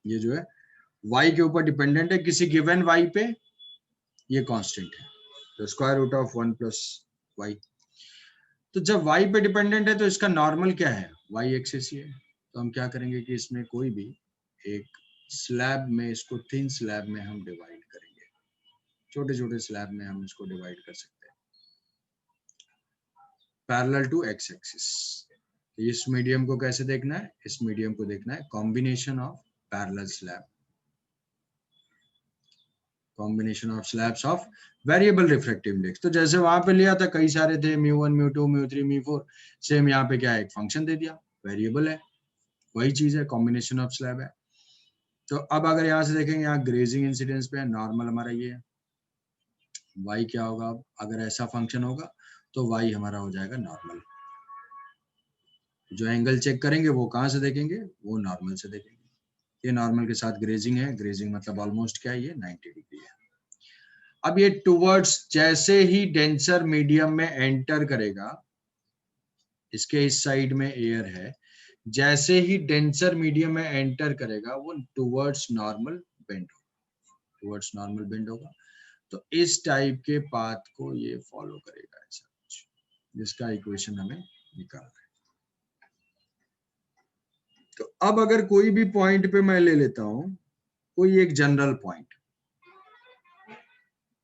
ये जो है y के ऊपर डिपेंडेंट है, किसी गिवन y पे ये कांस्टेंट है, तो square root of 1 plus y. तो जब y पे डिपेंडेंट है तो इसका नॉर्मल क्या है, y एक्सिस ही है। तो हम क्या करेंगे कि इसमें कोई भी एक स्लैब में, इसको थिन स्लैब में हम डिवाइड करेंगे, छोटे छोटे स्लैब में हम इसको डिवाइड कर सकते हैं पैरेलल टू x एक्सिस। इस मीडियम को कैसे देखना है, इस मीडियम को देखना है combination of parallel slab, combination of slabs of variable refractive index. तो जैसे वहां पे लिया था, कई सारे थे, μ1 μ2 μ3 μ4, सेम यहाँ पे क्या है, एक फंक्शन दे दिया, वेरिएबल है, वही चीज है, कॉम्बिनेशन ऑफ स्लैब है। तो अब अगर यहाँ से देखेंगे, यहाँ ग्रेजिंग इंसिडेंस पे है, नॉर्मल हमारा ये है, y क्या होगा, अगर ऐसा फंक्शन होगा तो y हमारा हो जाएगा नॉर्मल। जो एंगल चेक करेंगे वो कहाँ से देखेंगे, वो नॉर्मल से देखेंगे। ये नॉर्मल के साथ ग्रेजिंग है, ग्रेजिंग मतलब ऑलमोस्ट क्या है, ये 90 डिग्री है। अब ये टुवर्ड्स जैसे ही डेंसर मीडियम में एंटर करेगा, इसके इस साइड में एयर है, जैसे ही डेंसर मीडियम में एंटर करेगा वो टुवर्ड्स नॉर्मल बेंड होगा, टुवर्ड्स नॉर्मल बेंड होगा। तो इस टाइप के पाथ को ये फॉलो करेगा, ऐसा कुछ, जिसका इक्वेशन हमें निकालना है। तो अब अगर कोई भी पॉइंट पे मैं ले लेता हूं, कोई एक जनरल पॉइंट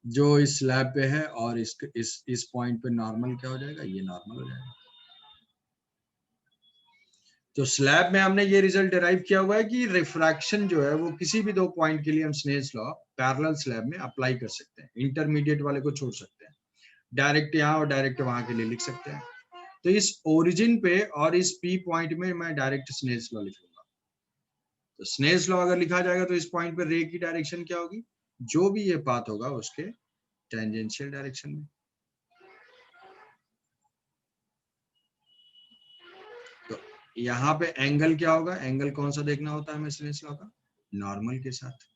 जो इस स्लैब पे है, और इस पॉइंट पे नॉर्मल क्या हो जाएगा, ये नॉर्मल हो जाएगा। तो स्लैब में हमने ये रिजल्ट डिराइव किया हुआ है कि रिफ्रैक्शन जो है वो किसी भी दो पॉइंट के लिए हम स्नेल्स लॉ पैरेलल स्लैब में अप्लाई कर सकते हैं, इंटरमीडिएट वाले को छोड़ सकते हैं, डायरेक्ट यहाँ और डायरेक्ट वहां के लिए लिख सकते हैं। तो इस ओरिजिन पे और इस पी पॉइंट में मैं डायरेक्ट स्नेल्स लॉ लिखूंगा। तो स्नेल्स लॉ अगर लिखा जाएगा तो इस पॉइंट पे रे की डायरेक्शन क्या होगी, जो भी ये पाथ होगा उसके टेंजेंशियल डायरेक्शन में। तो यहाँ पे एंगल क्या होगा, एंगल कौन सा देखना होता है हमें स्नेल्स लॉ का, नॉर्मल के साथ।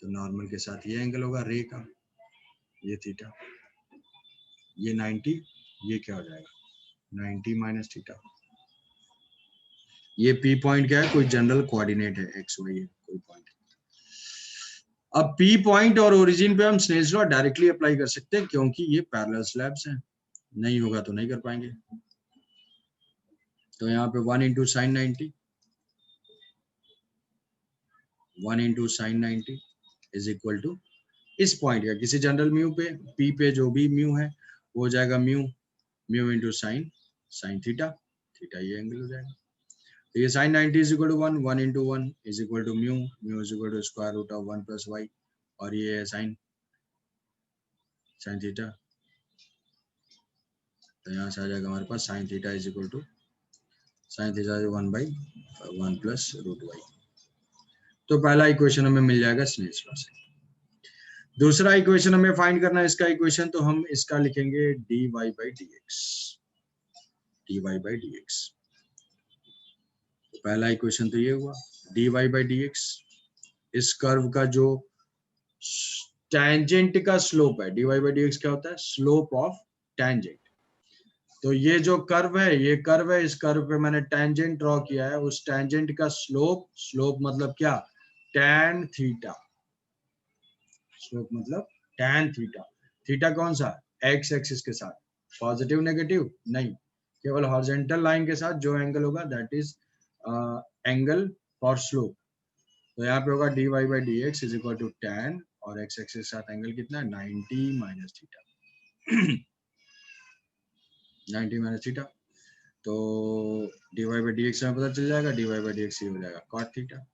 तो नॉर्मल के साथ ये एंगल होगा रे का, ये थीटा, ये 90, ये क्या हो जाएगा 90 माइनस थीटा। ये पी पॉइंट क्या है, कोई जनरल कोऑर्डिनेट है, एक्स वाई है कोई पॉइंट। अब पी पॉइंट और ओरिजिन पे हम स्नेल्स लॉ डायरेक्टली अप्लाई कर सकते हैं, क्योंकि ये पैरेलल स्लैब्स हैं, नहीं होगा तो नहीं कर पाएंगे। तो यहाँ पे 1 into sine 90, 1 into sine 90 is equal to इस पॉइंट का किसी जनरल म्यू पे, पी पे जो भी म्यू है वो हो जाएगा mu, mu into sine, sine theta, theta ये एंगल हो जाएगा। तो ये sine 90 is equal to 1, 1 into 1 is equal to mu, mu is equal to square root of 1 plus y, और ये है साइन, साइन थीटा। तो यहाँ से आ जाएगा हमारे पास sine theta is equal to sine theta 1/1 plus root y. तो पहला इक्वेशन हमें मिल जाएगा स्नेल्स लॉ से। दूसरा इक्वेशन हमें फाइंड करना है इसका इक्वेशन, तो हम इसका लिखेंगे dy by d x, dy by d x. पहला इक्वेशन तो ये हुआ, dy बाई डी एक्स, इस कर्व का जो टैंजेंट का स्लोप है, dy बाई डी एक्स क्या होता है, स्लोप ऑफ टैंजेंट। तो ये जो कर्व है, ये कर्व है, इस कर्व पे मैंने टैंजेंट ड्रॉ किया है, उस टैंजेंट का स्लोप, स्लोप मतलब क्या, टैन थीटा, स्लोप मतलब टैन थीटा। थीटा कौन सा, एक्स एक्सिस के साथ, पॉजिटिव नेगेटिव नहीं, केवल हॉरिजॉन्टल लाइन के साथ जो एंगल होगा that is angle for slope. तो यहाँ पे होगा dy by d x is equal to tan, और एक्स एक्सिस के साथ एंगल कितना है 90 माइनस थीटा, 90 माइनस थीटा। तो dy बाई डी एक्स में पता चल जाएगा, dy बाई डी एक्स ये हो जाएगा cot थीटा,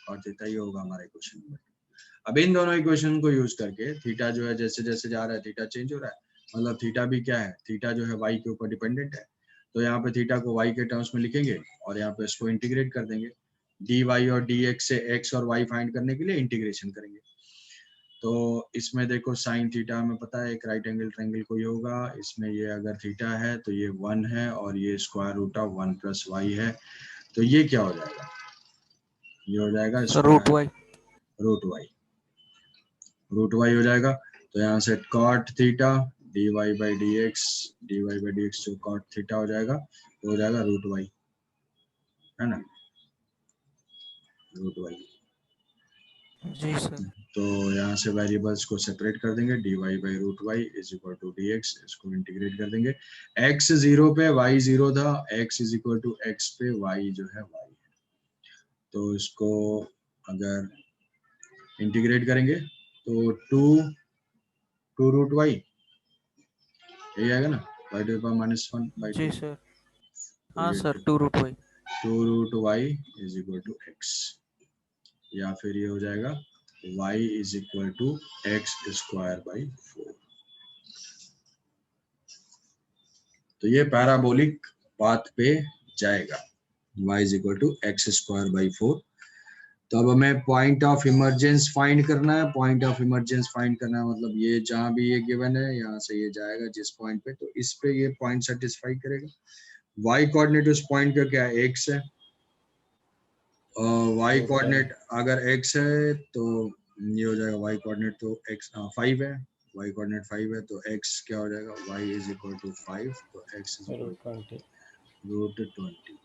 cot थीटा ये होगा हमारा इक्वेशन नंबर। अब इन दोनों इक्वेशन को यूज करके थीटा जो है जैसे जैसे जा रहा है थीटा चेंज हो रहा है, मतलब थीटा भी क्या है, थीटा जो है y के ऊपर डिपेंडेंट है। तो यहाँ पे थीटा को y के टर्म्स में लिखेंगे और यहाँ पे इसको इंटीग्रेट कर देंगे, dy और dx से x और y फाइंड करने के लिए इंटीग्रेशन करेंगे। तो इसमें देखो साइन थीटा हमें पता है एक राइट एंगल ट्रायंगल कोई होगा, इसमें ये अगर थीटा है तो ये 1 है, और ये square root of 1 plus y है। तो ये क्या हो जाएगा, ये हो जाएगा root square y, root y, root y हो जाएगा। तो यहाँ से cot theta dy by d x जो कॉट थीटा हो जाएगा, तो हो जाएगा रूट वाई, है ना, रूट वाई। जी सर। तो यहाँ से वेरिएबल्स को सेपरेट कर देंगे, dy by root y is equal to dx, इसको इंटीग्रेट कर देंगे। x 0 पे y 0 था, x is equal to x पे y जो है y है। तो इसको अगर इंटीग्रेट करेंगे तो 2 रूट वाई यही आएगा ना, y to the power -1 by 2। जी सर। तो हाँ ये sir, 2 root y. 2 root y is equal to x, या फिर ये हो जाएगा y is equal to x square by 4। तो ये पैराबोलिक पाथ पे जाएगा, y is equal to x square by 4। तो अब हमें पॉइंट ऑफ इमरजेंस फाइंड करना है। पॉइंट ऑफ इमरजेंस फाइंड करना है मतलब ये जहां भी ये गिवन है यहाँ से ये जाएगा जिस पॉइंट पे, तो इस पे ये पॉइंट सेटिस्फाई करेगा। y कोऑर्डिनेट उस पॉइंट का क्या है, x है, और y कोऑर्डिनेट अगर x है तो ये हो जाएगा y कोऑर्डिनेट तो x 5 है, y कोऑर्डिनेट 5 है तो x क्या हो जाएगा, y इज इक्वल टू 5, तो x is equal to root 20,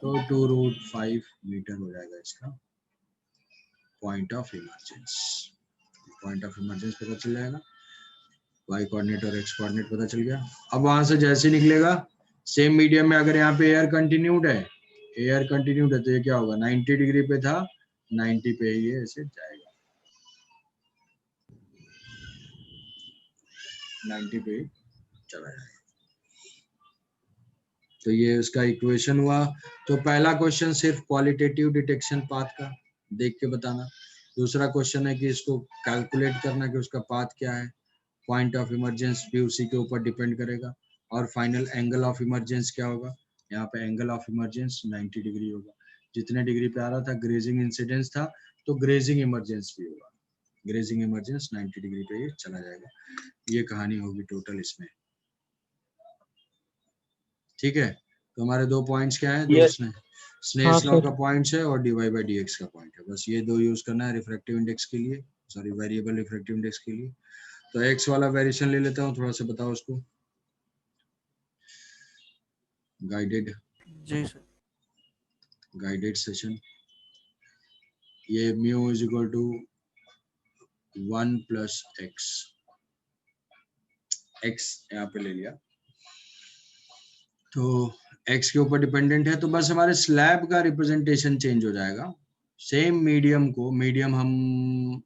तो 2 रूट 5 मीटर हो जाएगा इसका point of emergence. Point of emergence पता चल जाएगा, y कोऑर्डिनेट और x कोऑर्डिनेट पता चल गया। अब वहां से जैसे निकलेगा सेम मीडियम में, अगर यहाँ पे एयर कंटिन्यूड है, एयर कंटिन्यूड है तो ये क्या होगा, 90 डिग्री पे था, 90 पे ये ऐसे जाएगा, 90 पे चला जाएगा। तो ये उसका इक्वेशन हुआ। तो पहला क्वेश्चन सिर्फ क्वालिटेटिव डिटेक्शन पाथ का देख के बताना। दूसरा क्वेश्चन है कि इसको कैलकुलेट करना कि उसका पाथ क्या है। पॉइंट ऑफ इमरजेंस भी उसी के ऊपर डिपेंड करेगा। और फाइनल एंगल ऑफ इमरजेंस क्या होगा, यहाँ पे एंगल ऑफ इमरजेंस 90 डिग्री होगा। जितने डिग्री पे आ रहा था ग्रेजिंग इंसिडेंस था, तो ग्रेजिंग इमरजेंस भी होगा, ग्रेजिंग इमरजेंस 90 डिग्री पे ये चला जाएगा। ये कहानी होगी टोटल इसमें, ठीक है। तो हमारे दो पॉइंट्स क्या है, दो स्नेल्स लॉ का पॉइंट्स है और dy बाई dx का पॉइंट है, बस ये दो यूज करना है रिफ्रैक्टिव इंडेक्स के लिए, सॉरी वेरिएबल रिफ्रैक्टिव इंडेक्स के लिए। तो x वाला वेरिएशन ले लेता हूँ, थोड़ा सा बताओ उसको, गाइडेड सेशन। ये mu is equal to 1 plus x यहाँ पे ले लिया, तो x के ऊपर डिपेंडेंट है, तो बस हमारे स्लैब का रिप्रेजेंटेशन चेंज हो जाएगा। सेम मीडियम को, मीडियम हम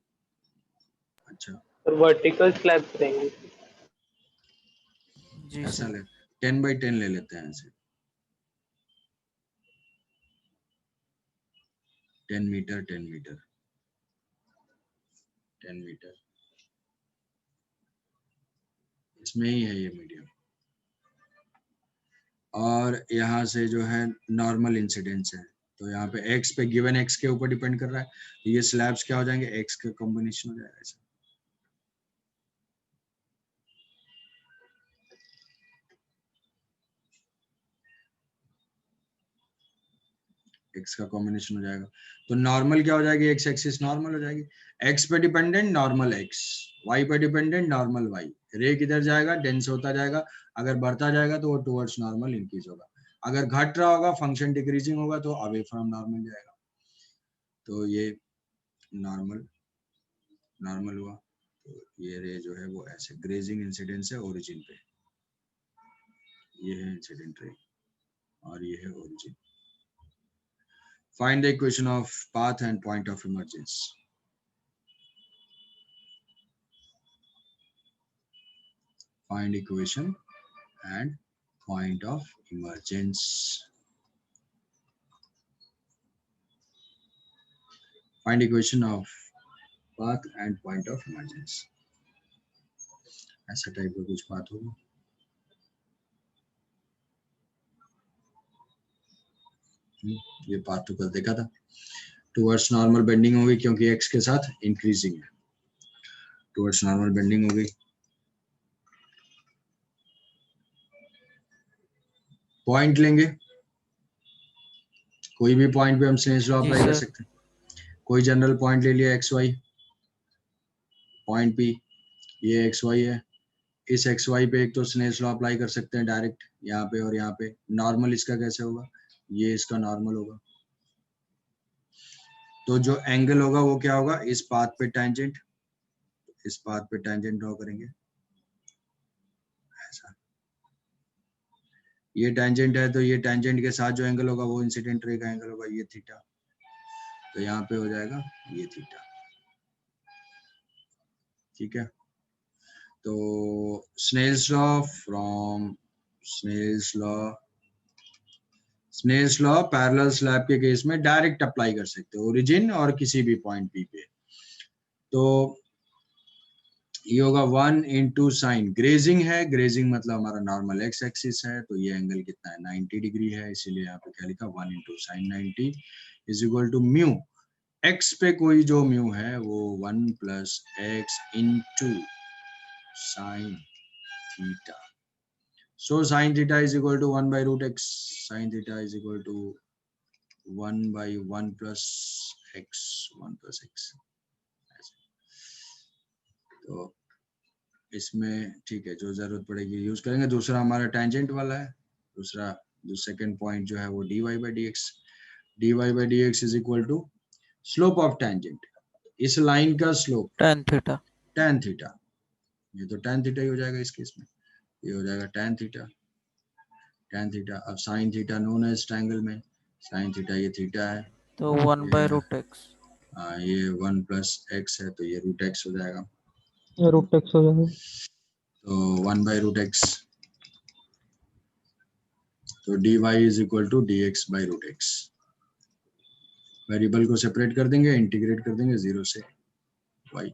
अच्छा वर्टिकल स्लैब करेंगे। जी ऐसा सर। ले 10 बाई 10 ले लेते हैं ऐसे, 10 मीटर 10 मीटर 10 मीटर, इसमें ही है ये मीडियम। और यहाँ से जो है नॉर्मल इंसिडेंस है, तो यहाँ पे x पे गिवन x के ऊपर डिपेंड कर रहा है, तो ये स्लैब्स क्या हो जाएंगे, x का कॉम्बिनेशन हो जाएगा ऐसा। x का कॉम्बिनेशन हो जाएगा, तो नॉर्मल क्या हो जाएगी, x एक्सिस नॉर्मल हो जाएगी, x पे डिपेंडेंट नॉर्मल x, y पे डिपेंडेंट नॉर्मल y। रे किधर जाएगा, डेंस होता जाएगा, अगर बढ़ता जाएगा तो वो टुवर्ड्स नॉर्मल इंक्रीज होगा, अगर घट रहा होगा फंक्शन डिक्रीजिंग होगा तो अवे फ्रॉम नॉर्मल जाएगा। तो ये नॉर्मल नॉर्मल हुआ, तो ये रे जो है वो ऐसे ग्रेजिंग इंसिडेंस है ओरिजिन पे, ये है इंसिडेंट रे और ये है origin. Find the equation of path and point of emergence. Find equation and point of emergence. Find equation of path and point of emergence. ऐसा टाइप का कुछ पाथ होगा, ये पाथ तो कल देखा था, टुवर्ड्स नॉर्मल बेंडिंग होगी क्योंकि x के साथ इंक्रीजिंग है, टुवर्ड्स नॉर्मल बेंडिंग होगी। पॉइंट लेंगे, कोई भी पॉइंट पे हम स्नेल्स लॉ अप्लाई कर सकते हैं। कोई जनरल पॉइंट ले लिया xy, पॉइंट P, ये xy है, इस xy पे एक तो स्नेल्स लॉ अप्लाई कर सकते हैं डायरेक्ट यहाँ पे, और यहाँ पे नॉर्मल इसका कैसे होगा, ये इसका नॉर्मल होगा, तो जो एंगल होगा वो क्या होगा, इस पाथ पे टेंजेंट, इस पाथ पे टेंजेंट ड्रॉ करेंगे ऐसा, ये टेंजेंट है तो ये टेंजेंट के साथ जो एंगल होगा वो इंसिडेंट रे का एंगल होगा, ये थीटा, तो यहाँ पे हो जाएगा ये थीटा। ठीक है, तो Snell's law from Snell's law parallel slab के केस में डायरेक्ट अप्लाई कर सकते हो ओरिजिन और किसी भी पॉइंट पी पे। तो ये होगा 1 इंटू साइन, ग्रेजिंग है, ग्रेजिंग मतलब हमारा नॉर्मल एक्स एक्सिस है, तो ये एंगल कितना है 90 डिग्री है, इसीलिए यहाँ पे क्या लिखा 1 into sine 90 is equal to mu, x पे कोई जो म्यू है वो 1 plus x into sine theta. So sin theta is equal to 1 by root x, sin theta is equal to 1 by 1 plus x, 1 plus x। तो इसमें ठीक है, जो जरूरत पड़ेगी यूज करेंगे। दूसरा हमारा टेंजेंट वाला है, दूसरा जो सेकंड पॉइंट जो है वो dy by dx, dy by dx is equal to slope of tangent, इस लाइन का slope tan theta. tan theta, ये तो tan थीटा ही हो जाएगा इस केस में, ये हो जाएगा tan थीटा, tan थीटा। अब sin थीटा नोन है इस ट्रायंगल में, sin थीटा ये थीटा है, तो 1 by root x। ये 1 प्लस एक्स है तो ये रूट एक्स हो जाएगा, ये रूट एक्स हो जाएगा। तो 1 बाई रूट एक्स, तो dy is equal to dx by root x. Variable को सेपरेट कर देंगे, इंटीग्रेट कर देंगे 0 से y,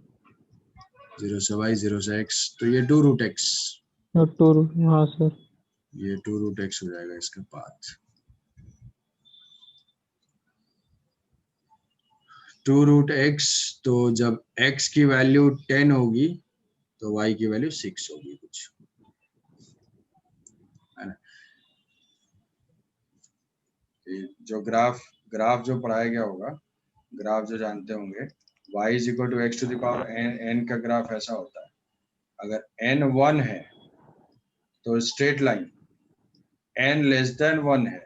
0 से y, 0 से x, तो ये 2 रूट एक्स, टू रूट, हाँ सर, ये 2 रूट एक्स हो जाएगा इसका पाथ, 2 रूट एक्स। तो जब x की वैल्यू 10 होगी तो y की वैल्यू 6 होगी कुछ, है ना। जो ग्राफ जो पढ़ाया गया होगा, ग्राफ जो जानते होंगे, y is equal to x to the power n का ग्राफ ऐसा होता है, अगर n 1 है तो straight line, n less than 1 है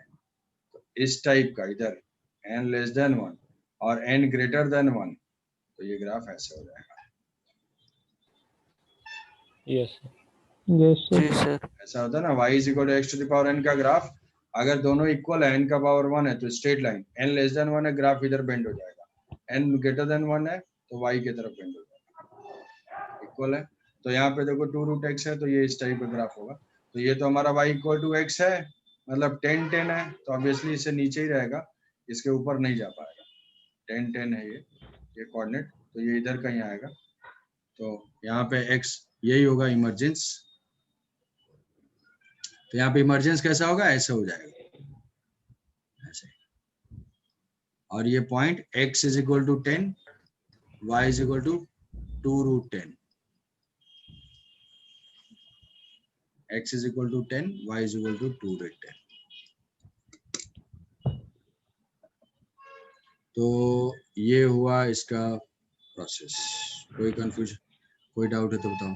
तो इस टाइप का, इधर n लेस देन 1 और n ग्रेटर देन 1, तो ये ग्राफ ऐसे हो जाएगा, यस सर, जी सर। ऐसा होता है ना। y is equal to x to the power n का ग्राफ अगर दोनों इक्वल है, n का पावर 1 है तो straight line, n less than 1 है ग्राफ इधर बेंड हो जाएगा, n ग्रेटर देन 1 है तो y की तरफ बेंड हो जाएगा, इक्वल है। तो यहाँ पे देखो 2 रूट एक्स है तो ये इस टाइप का ग्राफ होगा, तो ये तो हमारा y इक्वल टू एक्स है, मतलब 10 10 है, तो ऑब्वियसली इससे नीचे ही रहेगा, इसके ऊपर नहीं जा पाएगा, 10 10 है ये कोऑर्डिनेट, तो ये इधर कहीं आएगा, तो यहाँ पे x यही होगा इमरजेंस, तो यहाँ पे इमरजेंस कैसा होगा, ऐसा हो जाएगा ऐसे, और ये point x is equal to 10, y is equal to 2 root 10, x is equal to 10, y is equal to 2 root 10। तो ये हुआ इसका प्रोसेस। कोई कंफ्यूजन, कोई डाउट है तो बताओ।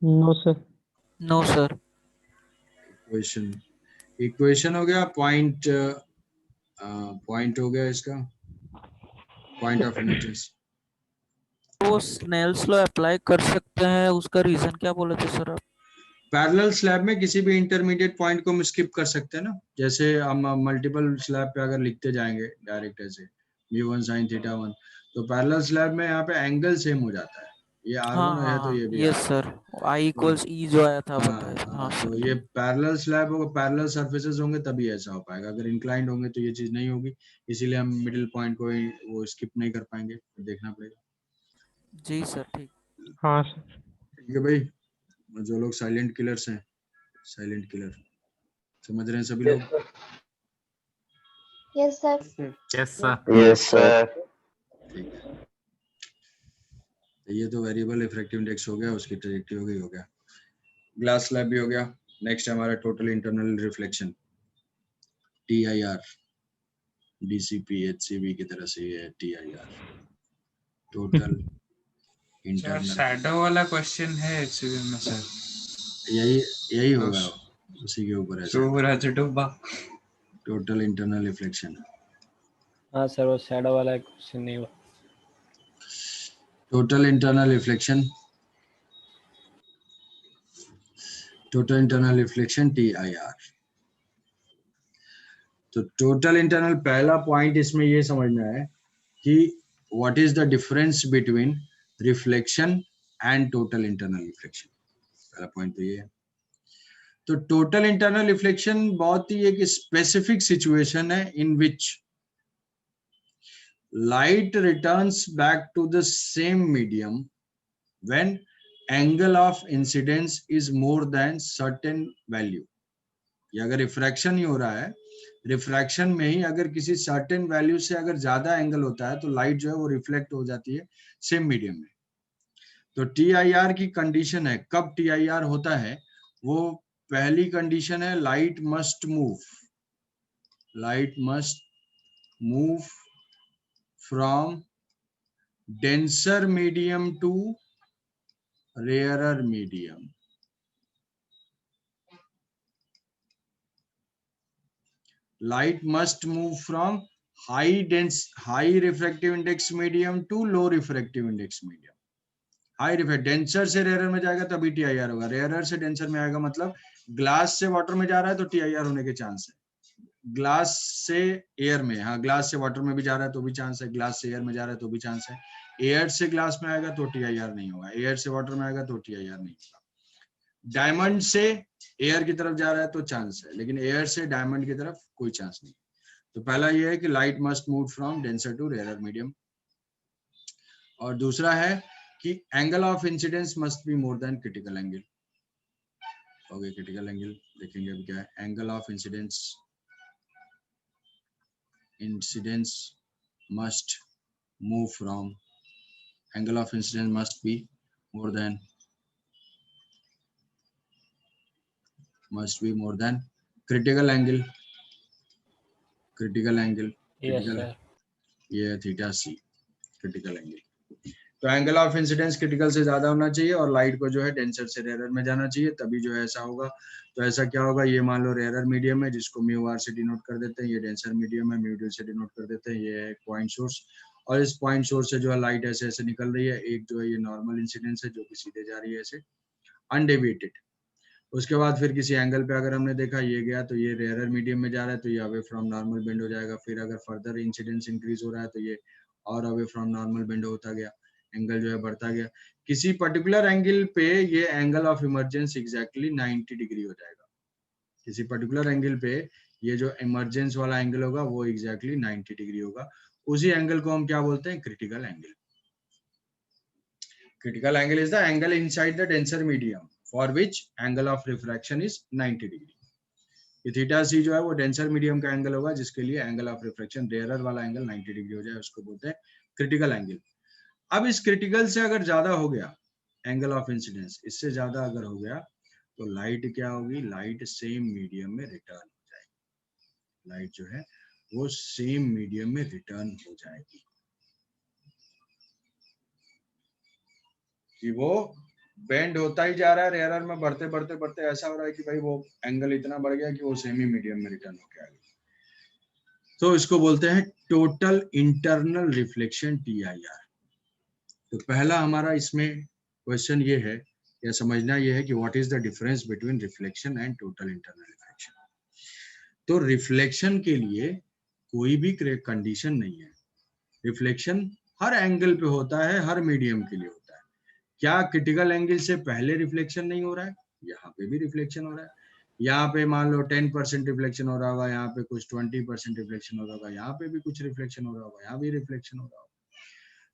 No sir, no sir. Equation हो गया, पॉइंट हो गया इसका पॉइंट ऑफ इमरजेंसी। वो स्नेल्स लॉ अप्लाई कर सकते हैं, उसका रीजन क्या बोले थे सर आप? पैरेलल स्लैब में किसी भी इंटरमीडिएट पॉइंट को हम स्किप कर सकते हैं ना, जैसे हम मल्टीपल स्लैब पे अगर लिखते जाएंगे डायरेक्ट ऐसे म्यू 1 sin थीटा 1, तो पैरेलल स्लैब में यहाँ पे एंगल सेम हो जाता है, ये R1 है तो ये भी यस R1 सर, I तो इक्वल्स E जो आया था बताया। हाँ हाँ, तो सर। ये पैरेलल स्लैब होगा, पैरेलल सरफेसेस होंगे तभी ऐसा हो पाएगा, अगर इंक्लाइंड होंगे तो ये चीज नहीं होगी, इसीलिए हम मिडिल पॉइंट को वो स्किप नहीं कर पाएंगे, देखना पड़ेगा। जी सर, ठीक। हाँ सर, ठीक है भाई, जो लोग साइलेंट किलर्स हैं, साइलेंट किलर समझ रहे हैं सभी लोग? Yes, sir. Yes sir. Yes, sir. ठीक है, तो ये तो वेरिएबल रिफ्रैक्टिव इंडेक्स हो गया, उसकी ट्रेजेक्टरी हो गई, हो गया ग्लास स्लैब भी हो गया। नेक्स्ट हमारा total internal reflection, TIR, DCP HCB की तरह से ये है TIR, टोटल इंटरनल। शैडो वाला क्वेश्चन है एक्चुअली में सर, यही होगा, उसी के ऊपर है सूरज डूबा। Total internal reflection. हाँ सर, वो शैडो वाला क्वेश्चन नहीं हुआ। Total internal reflection, total internal reflection TIR। तो टोटल इंटरनल, पहला पॉइंट इसमें ये समझना है कि what is the difference between reflection and total internal reflection. पहला पॉइंट तो ये है। तो टोटल इंटरनल रिफ्लेक्शन बहुत ही एक स्पेसिफिक सिचुएशन है इन विच light returns back to the same medium when angle of incidence is more than certain value। ये अगर रिफ्रैक्शन ही हो रहा है, रिफ्रैक्शन में ही अगर किसी सर्टेन वैल्यू से अगर ज्यादा एंगल होता है तो लाइट जो है वो रिफ्लेक्ट हो जाती है सेम मीडियम में। तो TIR की कंडीशन है, कब TIR होता है, वो पहली कंडीशन है light must move, light must move from denser medium to rarer medium। Light must move from high refractive index medium to low refractive index medium। High refract denser से rare में जाएगा तभी TIR होगा, rare से denser में आएगा मतलब glass से वाटर में जा रहा है तो TIR होने के चांस है, ग्लास से एयर में, हाँ ग्लास से वाटर में भी जा रहा है तो भी चांस है, ग्लास से एयर में जा रहा है तो भी चांस है। एयर से ग्लास में आएगा तो TIR नहीं होगा, एयर से वाटर में आएगा तो TIR नहीं होगा। डायमंड से एयर की तरफ जा रहा है तो चांस है, लेकिन एयर से डायमंड की तरफ कोई चांस नहीं। तो पहला ये है कि light must move from denser to rare medium, और दूसरा है कि angle of incidence must be more than critical angle. Okay, critical angle देखेंगे अभी क्या है। Angle of incidence must move from, angle of incidence must be more than critical angle, yes sir. ये है थीटा C, क्रिटिकल एंगल। तो angle of incidence critical से ज्यादा होना चाहिए और लाइट को जो है डेंसर से रेयर में जाना चाहिए, तभी जो है ऐसा होगा। तो ऐसा क्या होगा, ये मान लो रेयर मीडियम है जिसको μr से डिनोट कर देते हैं, ये डेंसर मीडियम है μd से डिनोट कर देते हैं, ये है पॉइंट सोर्स, और इस पॉइंट सोर्स से जो है लाइट ऐसे ऐसे निकल रही है। एक जो है ये नॉर्मल इंसिडेंस है जो कि सीधे जा रही है ऐसे अनडेविएटेड। उसके बाद फिर किसी एंगल पे अगर हमने देखा ये गया तो ये रेयर मीडियम में जा रहा है तो ये अवे फ्रॉम नॉर्मल बेंड हो जाएगा। फिर अगर फर्दर इंसिडेंस इंक्रीज हो रहा है तो ये और अवे फ्रॉम नॉर्मल बेंड होता गया, एंगल जो है बढ़ता गया। किसी पर्टिकुलर एंगल पे ये angle of emergence exactly 90 degree हो जाएगा। किसी पर्टिकुलर एंगल पे ये जो इमरजेंस वाला एंगल होगा वो एग्जैक्टली 90 डिग्री होगा। उसी एंगल को हम क्या बोलते हैं, critical angle. Critical angle is the angle inside the denser medium for which angle of refraction is 90 degree. ये थीटा C जो है वो डेंसर मीडियम का एंगल होगा जिसके लिए एंगल ऑफ रिफ्रैक्शन रेयरर वाला एंगल 90 डिग्री हो जाए, उसको बोलते हैं क्रिटिकल एंगल। अब इस क्रिटिकल से अगर ज्यादा हो गया एंगल ऑफ इंसिडेंस, इससे ज्यादा अगर हो गया तो लाइट क्या होगी, लाइट सेम मीडियम में रिटर्न हो जाएगी। लाइट जो है वो सेम मीडियम में रिटर्न हो जाएगी कि वो बेंड होता ही जा रहा है, रेयर में बढ़ते बढ़ते बढ़ते ऐसा हो रहा है कि भाई वो एंगल इतना बढ़ गया कि वो सेम ही मीडियम में रिटर्न हो गया। तो इसको बोलते हैं टोटल इंटरनल रिफ्लेक्शन TIR। तो पहला हमारा इसमें क्वेश्चन ये है या समझना ये है कि what is the difference between reflection and total internal reflection. तो रिफ्लेक्शन के लिए कोई भी कंडीशन नहीं है, रिफ्लेक्शन हर एंगल पे होता है, हर मीडियम के लिए होता है। क्या क्रिटिकल एंगल से पहले रिफ्लेक्शन नहीं हो रहा है, यहाँ पे भी रिफ्लेक्शन हो रहा है। यहाँ पे मान लो 10% रिफ्लेक्शन हो रहा होगा, यहाँ पे कुछ 20% रिफ्लेक्शन हो रहा होगा, यहाँ पे भी कुछ रिफ्लेक्शन हो रहा होगा, यहाँ भी रिफ्लेक्शन हो रहा होगा।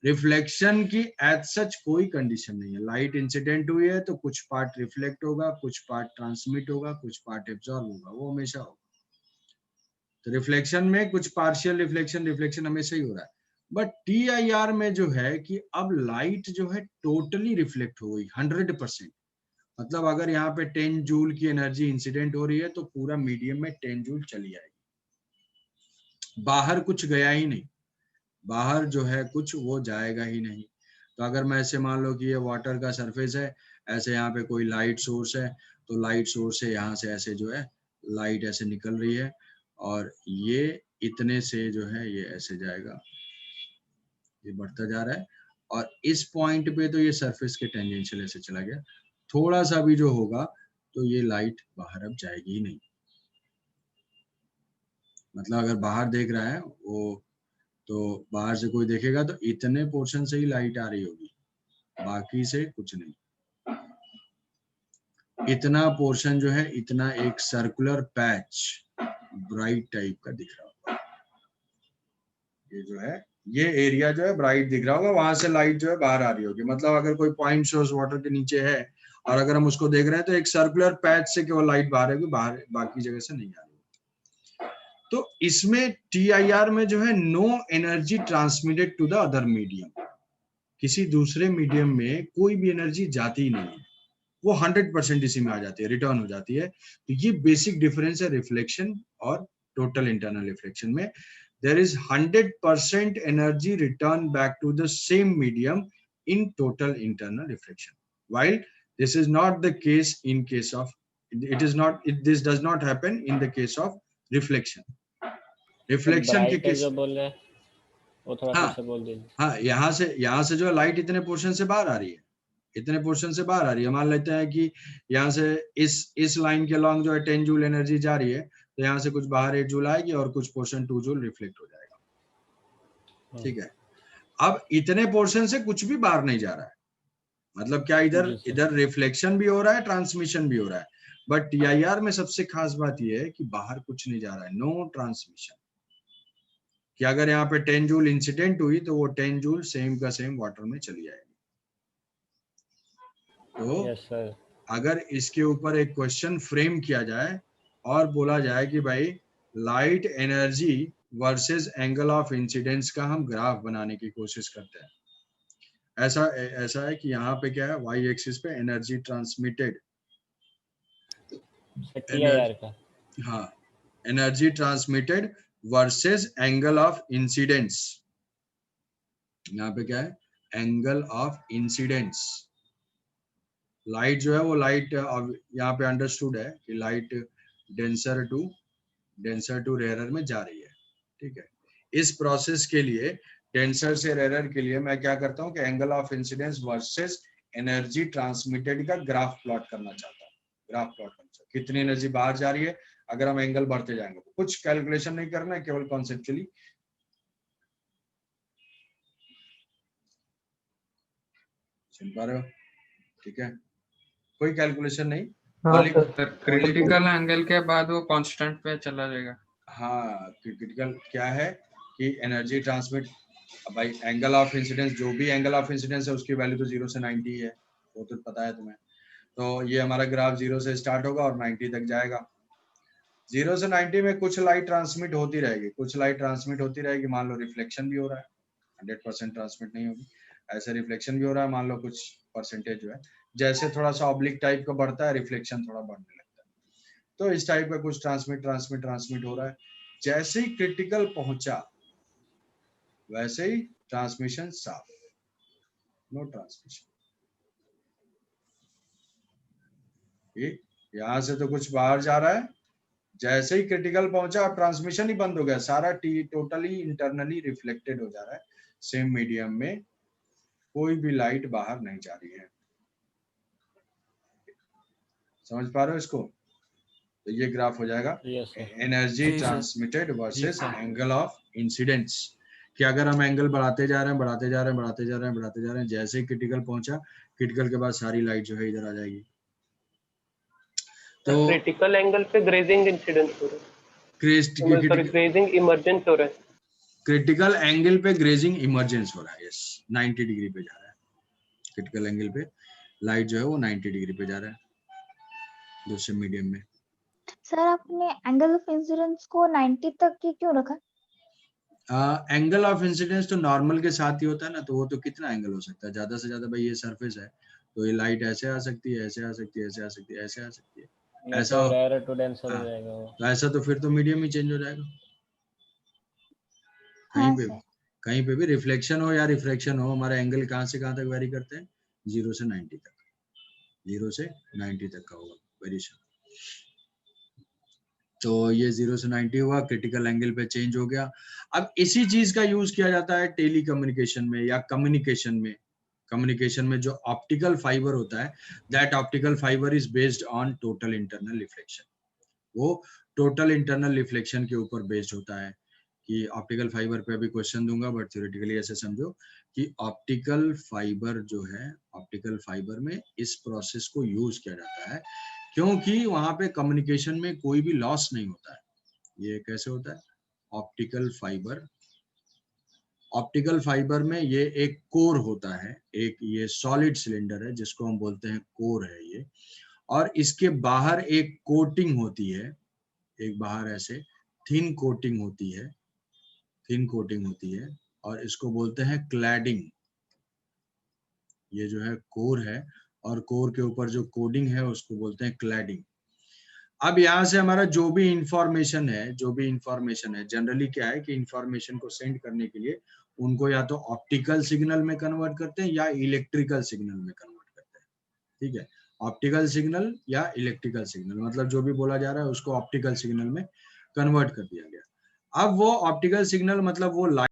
रिफ्लेक्शन की एज सच कोई कंडीशन नहीं है। लाइट इंसिडेंट हुई है तो कुछ पार्ट रिफ्लेक्ट होगा, कुछ पार्ट ट्रांसमिट होगा, कुछ पार्ट एब्जॉर्ब होगा, वो हमेशा होगा। तो रिफ्लेक्शन में कुछ पार्शियल रिफ्लेक्शन हमेशा ही हो रहा है। बट TIR में जो है कि अब लाइट जो है टोटली रिफ्लेक्ट हो गई 100%। मतलब अगर यहाँ पे 10 जूल की एनर्जी इंसिडेंट हो रही है तो पूरा मीडियम में 10 जूल चली आएगी, बाहर कुछ गया ही नहीं, बाहर जो है कुछ वो जाएगा ही नहीं। तो अगर मैं ऐसे मान लो कि ये वाटर का सरफेस है, ऐसे यहाँ पे कोई लाइट सोर्स है, तो लाइट सोर्स से यहाँ से ऐसे जो है लाइट ऐसे निकल रही है और ये इतने से जो है ये ऐसे जाएगा, ये बढ़ता जा रहा है, और इस पॉइंट पे तो ये सरफेस के टेंजेंशियल ऐसे चला गया। थोड़ा सा भी जो होगा तो ये लाइट बाहर अब जाएगी ही नहीं। मतलब अगर बाहर देख रहा है वो, तो बाहर से कोई देखेगा तो इतने पोर्शन से ही लाइट आ रही होगी, बाकी से कुछ नहीं। इतना पोर्शन जो है, इतना एक सर्कुलर पैच ब्राइट टाइप का दिख रहा होगा, ये जो है ये एरिया जो है ब्राइट दिख रहा होगा, वहां से लाइट जो है बाहर आ रही होगी। मतलब अगर कोई पॉइंट सोर्स वाटर के नीचे है और अगर हम उसको देख रहे हैं तो एक सर्कुलर पैच से केवल लाइट बाहर आएगी, बाहर बाकी जगह से नहीं आ रही। तो इसमें TIR में जो है no energy transmitted to the other medium, किसी दूसरे मीडियम में कोई भी एनर्जी जाती ही नहीं है, वो 100% इसी में आ जाती है, रिटर्न हो जाती है। तो ये बेसिक डिफरेंस है रिफ्लेक्शन और टोटल इंटरनल रिफ्लेक्शन में। There is 100% energy return back to the same medium in total internal reflection, while this is not the case in case of, this does not happen in the case of reflection. Reflection के case, जो बोल रहे हैं वो थोड़ा हाँ, फिर से बोल दीजिए। हाँ, यहाँ से जो लाइट इतने पोर्शन से बाहर आ रही है, इतने पोर्शन से बाहर आ रही है। मान लेते हैं कि यहाँ से इस लाइन के लॉन्ग जो है 10 जूल एनर्जी जा रही है, तो यहाँ से कुछ बाहर 8 जूल आएगी और कुछ पोर्शन 2 जूल रिफ्लेक्ट हो जाएगा। ठीक है, अब इतने पोर्शन से कुछ भी बाहर नहीं जा रहा है, मतलब क्या इधर रिफ्लेक्शन भी हो रहा है, ट्रांसमिशन भी हो रहा है। बट TIR में सबसे खास बात यह है कि बाहर कुछ नहीं जा रहा है, नो ट्रांसमिशन। कि अगर यहाँ पे 10 जूल इंसिडेंट हुई तो वो 10 जूल सेम का सेम वाटर में चली जाएगी। तो अगर इसके ऊपर एक क्वेश्चन फ्रेम किया जाए और बोला जाए कि भाई light energy versus angle of incidence का हम ग्राफ बनाने की कोशिश करते हैं, ऐसा है कि यहाँ पे क्या है, वाई एक्सिस पे एनर्जी ट्रांसमिटेड, हाँ, energy transmitted versus angle of incidence. यहाँ पे क्या है, एंगल ऑफ इंसिडेंस। लाइट जो है वो लाइट, यहाँ पे अंडरस्टूड है कि लाइट डेंसर टू रेयरर में जा रही है। ठीक है, इस प्रोसेस के लिए डेंसर से रेयरर के लिए मैं क्या करता हूँ कि angle of incidence versus energy transmitted का ग्राफ प्लॉट करना चाहता हूँ। कितनी एनर्जी बाहर जा रही है, अगर हम एंगल बढ़ते जाएंगे तो कुछ कैलकुलेशन नहीं करना है, केवल कॉन्सेप्चुअली सुन पा रहे हो? ठीक है, कोई कैलकुलेशन नहीं। क्रिटिकल एंगल के बाद वो कांस्टेंट पे चला जाएगा। हाँ, क्रिटिकल क्या है कि एनर्जी ट्रांसमिट, भाई एंगल ऑफ इंसिडेंस, जो भी एंगल ऑफ इंसिडेंस है उसकी वैल्यू तो 0 से 90 है, वो तो पता है तुम्हें। तो ये हमारा ग्राफ 0 से स्टार्ट होगा और 90 तक जाएगा। 0 से 90 में कुछ लाइट ट्रांसमिट होती रहेगी, मान लो रिफ्लेक्शन भी हो रहा है, 100% ट्रांसमिट नहीं होगी, ऐसे रिफ्लेक्शन भी हो रहा है, मान लो कुछ परसेंटेज जो है, जैसे थोड़ा सा ऑब्लिक टाइप का बढ़ता है रिफ्लेक्शन थोड़ा बढ़ने लगता है, तो इस टाइप का कुछ ट्रांसमिट हो रहा है। जैसे ही क्रिटिकल पहुंचा वैसे ही ट्रांसमिशन साफ, नो ट्रांसमिशन। यहां से तो कुछ बाहर जा रहा है, जैसे ही क्रिटिकल पहुंचा अब ट्रांसमिशन ही बंद हो गया, सारा टोटली इंटरनली रिफ्लेक्टेड हो जा रहा है, सेम मीडियम में कोई भी लाइट बाहर नहीं जा रही है। समझ पा रहे हो इसको? तो ये ग्राफ हो जाएगा energy transmitted versus angle of incidence, कि अगर हम एंगल बढ़ाते जा रहे हैं, जैसे ही क्रिटिकल पहुंचा, क्रिटिकल के बाद सारी लाइट जो है इधर आ जाएगी। तो क्रिटिकल एंगल पे ग्रेजिंग इंसिडेंस हो रहा है, ग्रेजिंग इमर्जेंस हो रहा है, क्रिटिकल एंगल पे ग्रेजिंग इमर्जेंस हो रहा है, यस, 90 डिग्री पे जा रहा है। क्रिटिकल एंगल पे लाइट जो है वो 90 डिग्री पे जा रहा है दूसरे मीडियम में। सर आपने एंगल ऑफ इंसिडेंस को 90 तक ही क्यों रखा? एंगल ऑफ इंसिडेंस तो नॉर्मल के साथ ही होता है ना, तो वो तो कितना एंगल हो सकता है, ज्यादा से ज्यादा भाई ये सरफेस है तो ये लाइट ऐसे आ सकती है, ऐसे आ सकती है, ऐसे आ सकती है, ऐसे आ सकती है, ऐसा तो रेयर टू डेंसर हो जाएगा वो। तो ऐसा तो फिर तो मीडियम ही चेंज हो जाएगा। कहीं पे भी रिफ्लेक्शन हो या रिफ्रैक्शन हो, हमारा एंगल कहाँ से कहाँ तक वेरी करते हैं, 0 से 90 तक, 0 से 90 तक का होगा वेरिएशन। तो ये 0 से 90 हुआ, क्रिटिकल एंगल पे चेंज हो गया। अब इसी चीज का यूज किया जाता है टेली कम्युनिकेशन में या कम्युनिकेशन में। कम्युनिकेशन में जो ऑप्टिकल फाइबर होता है, that optical fibre is based on total internal reflection. वो टोटल इंटरनल रिफ्लेक्शन के ऊपर बेस्ड होता है। कि ऑप्टिकल फाइबर पे अभी क्वेश्चन दूंगा, बट थ्योरेटिकली ऐसे समझो कि ऑप्टिकल फाइबर जो है, ऑप्टिकल फाइबर में इस प्रोसेस को यूज किया जाता है क्योंकि वहां पे कम्युनिकेशन में कोई भी लॉस नहीं होता है। ये कैसे होता है? ऑप्टिकल फाइबर, ऑप्टिकल फाइबर में ये एक कोर होता है, एक ये सॉलिड सिलेंडर है जिसको हम बोलते हैं कोर है ये, और इसके बाहर एक कोटिंग होती है, एक बाहर ऐसे थिन कोटिंग होती है, थिन कोटिंग होती है, और इसको बोलते हैं क्लैडिंग। ये जो है कोर है, और कोर के ऊपर जो कोडिंग है उसको बोलते हैं क्लैडिंग। अब यहाँ से हमारा जो भी इंफॉर्मेशन है, जनरली क्या है कि इंफॉर्मेशन को सेंड करने के लिए उनको या तो ऑप्टिकल सिग्नल में कन्वर्ट करते हैं या इलेक्ट्रिकल सिग्नल में कन्वर्ट करते हैं। ठीक है, ऑप्टिकल सिग्नल या इलेक्ट्रिकल सिग्नल, मतलब जो भी बोला जा रहा है उसको ऑप्टिकल सिग्नल में कन्वर्ट कर दिया गया। अब वो ऑप्टिकल सिग्नल मतलब वो